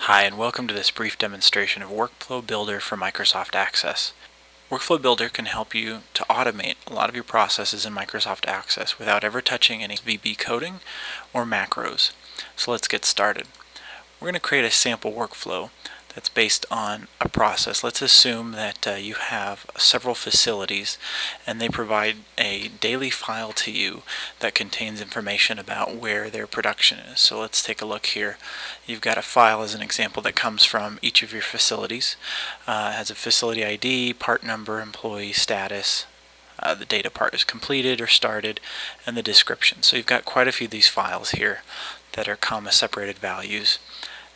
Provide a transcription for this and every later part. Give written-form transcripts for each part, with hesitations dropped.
Hi, and welcome to this brief demonstration of Workflow Builder for Microsoft Access. Workflow Builder can help you to automate a lot of your processes in Microsoft Access without ever touching any VB coding or macros. So let's get started. We're going to create a sample workflow that's based on a process. Let's assume that you have several facilities and they provide a daily file to you that contains information about where their production is. So let's take a look here. You've got a file as an example that comes from each of your facilities. It has a facility ID, part number, employee status, the data part is completed or started, and the description. So you've got quite a few of these files here that are comma separated values.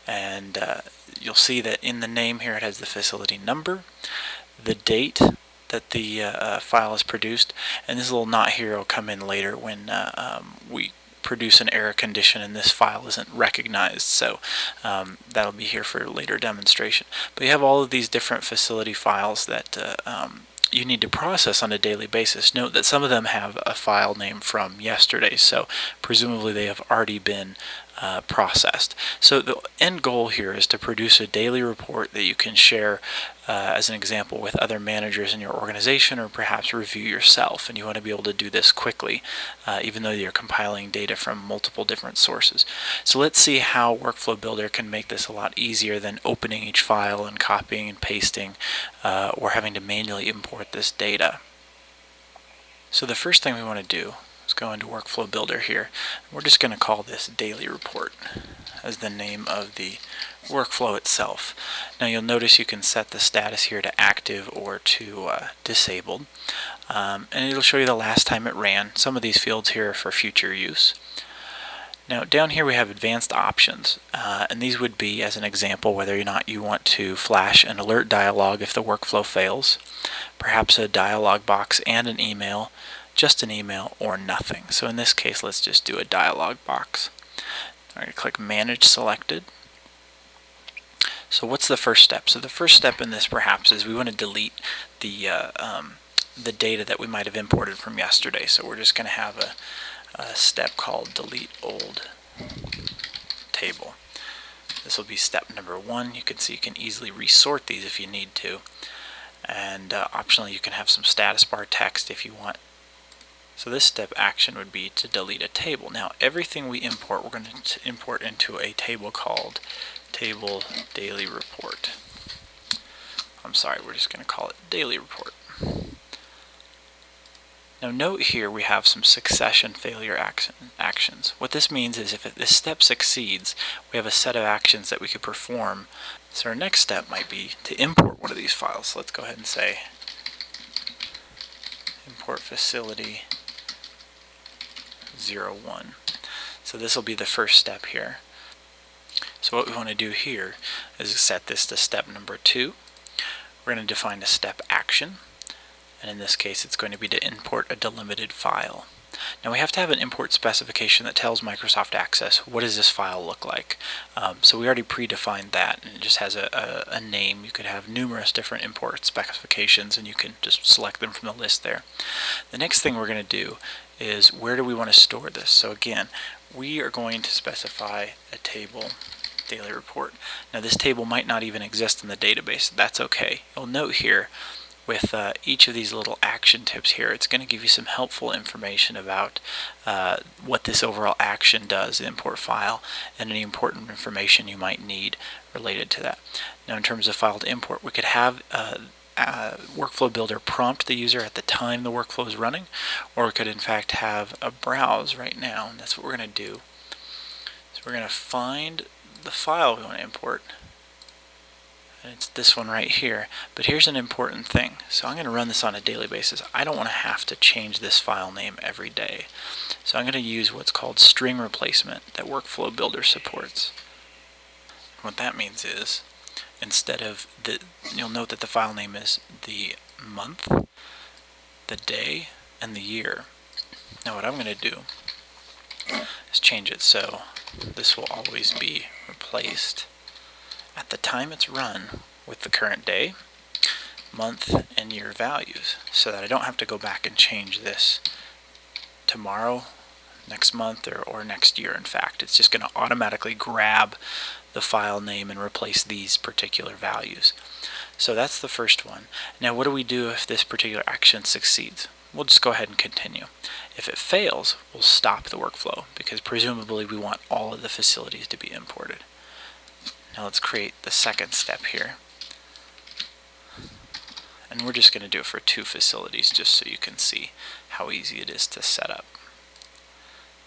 And you'll see that in the name here it has the facility number, the date that the file is produced, and this little knot here will come in later when we produce an error condition and this file isn't recognized, so that'll be here for later demonstration. But you have all of these different facility files that you need to process on a daily basis. Note that some of them have a file name from yesterday, so presumably they have already been processed. So the end goal here is to produce a daily report that you can share as an example with other managers in your organization, or perhaps review yourself, and you want to be able to do this quickly even though you're compiling data from multiple different sources. So let's see how Workflow Builder can make this a lot easier than opening each file and copying and pasting or having to manually import this data. So the first thing we want to do is go into Workflow Builder here. We're just going to call this Daily Report as the name of the workflow itself. Now you'll notice you can set the status here to active or to disabled, and it'll show you the last time it ran. Some of these fields here are for future use. Now down here we have advanced options, and these would be, as an example, whether or not you want to flash an alert dialog if the workflow fails, perhaps a dialog box and an email, just an email, or nothing. So in this case, let's just do a dialog box. I'm going to click Manage Selected. So what's the first step? So the first step in this perhaps is we want to delete the data that we might have imported from yesterday. So we're just going to have a step called Delete Old Table. This will be step number 1. You can see you can easily resort these if you need to. And optionally you can have some status bar text if you want. So this step action would be to delete a table. Now everything we import, we're going to import into a table called Table Daily Report. I'm sorry, we're just going to call it Daily Report. Now note here we have some succession failure actions. What this means is if this step succeeds, we have a set of actions that we could perform. So our next step might be to import one of these files. So let's go ahead and say import facility 01. So this will be the first step here. So what we want to do here is set this to step number 2. We're going to define a step action, and in this case it's going to be to import a delimited file. Now we have to have an import specification that tells Microsoft Access what does this file look like. So we already predefined that, and it just has a name. You could have numerous different import specifications and you can just select them from the list there. The next thing we're going to do is where do we want to store this. So again, we are going to specify a table daily report. Now this table might not even exist in the database. That's okay. You'll note here with each of these little action tips here, it's going to give you some helpful information about what this overall action does, the import file, and any important information you might need related to that. Now in terms of file to import, we could have Workflow Builder prompt the user at the time the workflow is running, or we could in fact have a browse right now, and that's what we're going to do. So we're going to find the file we want to import, and it's this one right here. But here's an important thing. So I'm going to run this on a daily basis. I don't want to have to change this file name every day. So I'm going to use what's called string replacement that Workflow Builder supports. What that means is, instead of you'll note that the file name is the month, the day, and the year. Now what I'm going to do is change it so this will always be replaced at the time it's run with the current day, month, and year values, so that I don't have to go back and change this tomorrow, next month, or next year. In fact, it's just going to automatically grab the file name and replace these particular values. So that's the first one. Now what do we do if this particular action succeeds? We'll just go ahead and continue. If it fails, we'll stop the workflow, because presumably we want all of the facilities to be imported. Now let's create the second step here. And we're just going to do it for 2 facilities just so you can see how easy it is to set up.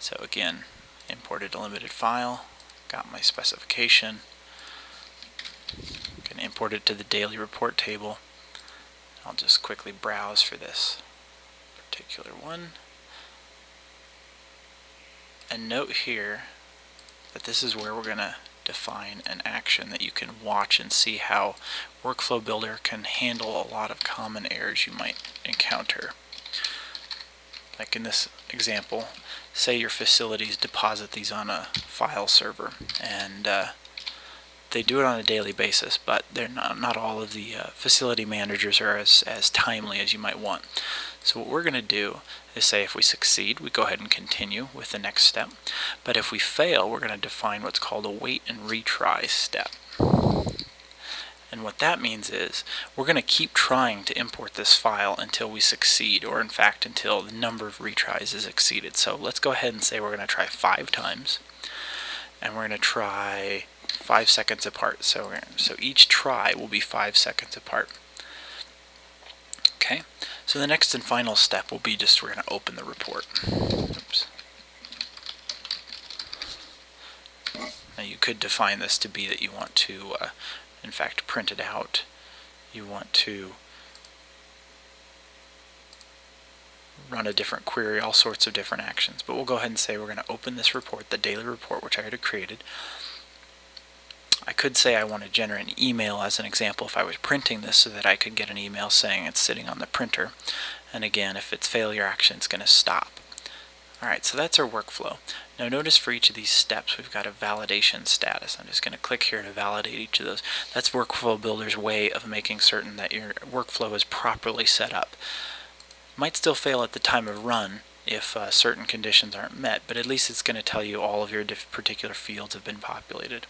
So again, imported a limited file, got my specification, can import it to the daily report table. I'll just quickly browse for this particular one. And note here that this is where we're going to define an action that you can watch and see how Workflow Builder can handle a lot of common errors you might encounter. Like in this example, say your facilities deposit these on a file server, and they do it on a daily basis, but they're not all of the facility managers are as timely as you might want. So what we're going to do is say if we succeed, we go ahead and continue with the next step. But if we fail, we're going to define what's called a wait and retry step. And what that means is we're going to keep trying to import this file until we succeed, or in fact until the number of retries is exceeded. So let's go ahead and say we're going to try 5 times, and we're going to try 5 seconds apart. So each try will be 5 seconds apart. Okay, so the next and final step will be we're going to open the report. Oops. Now you could define this to be that you want to, in fact, print it out. You want to run a different query, all sorts of different actions. But we'll go ahead and say we're going to open this report, the daily report, which I already created. I could say I want to generate an email as an example if I was printing this, so that I could get an email saying it's sitting on the printer. And again, if it's failure action, it's going to stop. Alright, so that's our workflow. Now notice for each of these steps we've got a validation status. I'm just going to click here to validate each of those. That's Workflow Builder's way of making certain that your workflow is properly set up. It might still fail at the time of run if certain conditions aren't met, but at least it's going to tell you all of your particular fields have been populated.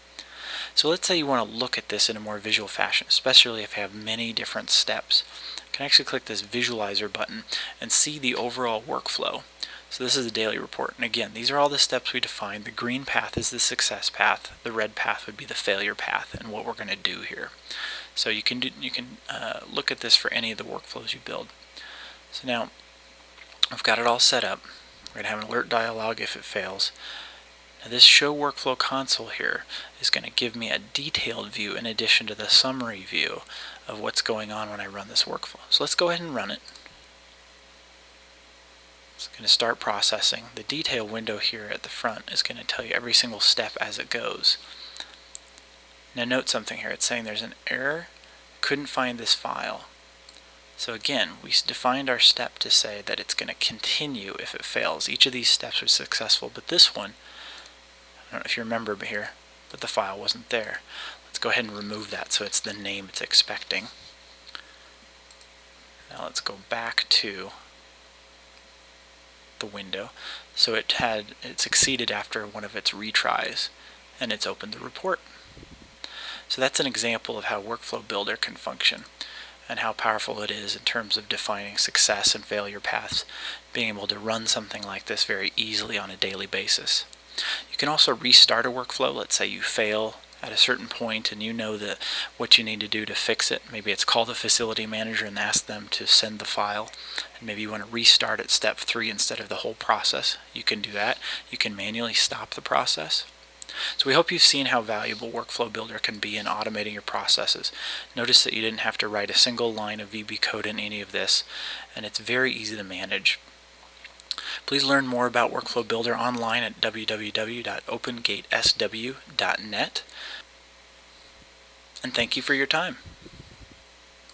So let's say you want to look at this in a more visual fashion, especially if you have many different steps. You can actually click this visualizer button and see the overall workflow. So this is the daily report, and again, these are all the steps we defined. The green path is the success path, the red path would be the failure path, and what we're going to do here. So you can look at this for any of the workflows you build. So now I've got it all set up. We're going to have an alert dialog if it fails. Now this show workflow console here is going to give me a detailed view in addition to the summary view of what's going on when I run this workflow. So let's go ahead and run it. It's going to start processing. The detail window here at the front is going to tell you every single step as it goes. Now note something here. It's saying there's an error, couldn't find this file. So again, we defined our step to say that it's going to continue if it fails. Each of these steps was successful, but this one, I don't know if you remember here, but the file wasn't there. Let's go ahead and remove that so it's the name it's expecting. Now let's go back to the window. So it succeeded after one of its retries, and it's opened the report. So that's an example of how Workflow Builder can function and how powerful it is in terms of defining success and failure paths, being able to run something like this very easily on a daily basis. You can also restart a workflow. Let's say you fail at a certain point and you know what you need to do to fix it. Maybe it's call the facility manager and ask them to send the file, and maybe you want to restart at step 3 instead of the whole process. You can do that. You can manually stop the process. So we hope you've seen how valuable Workflow Builder can be in automating your processes. Notice that you didn't have to write a single line of VB code in any of this, and it's very easy to manage. Please learn more about Workflow Builder online at www.opengatesw.net. And thank you for your time.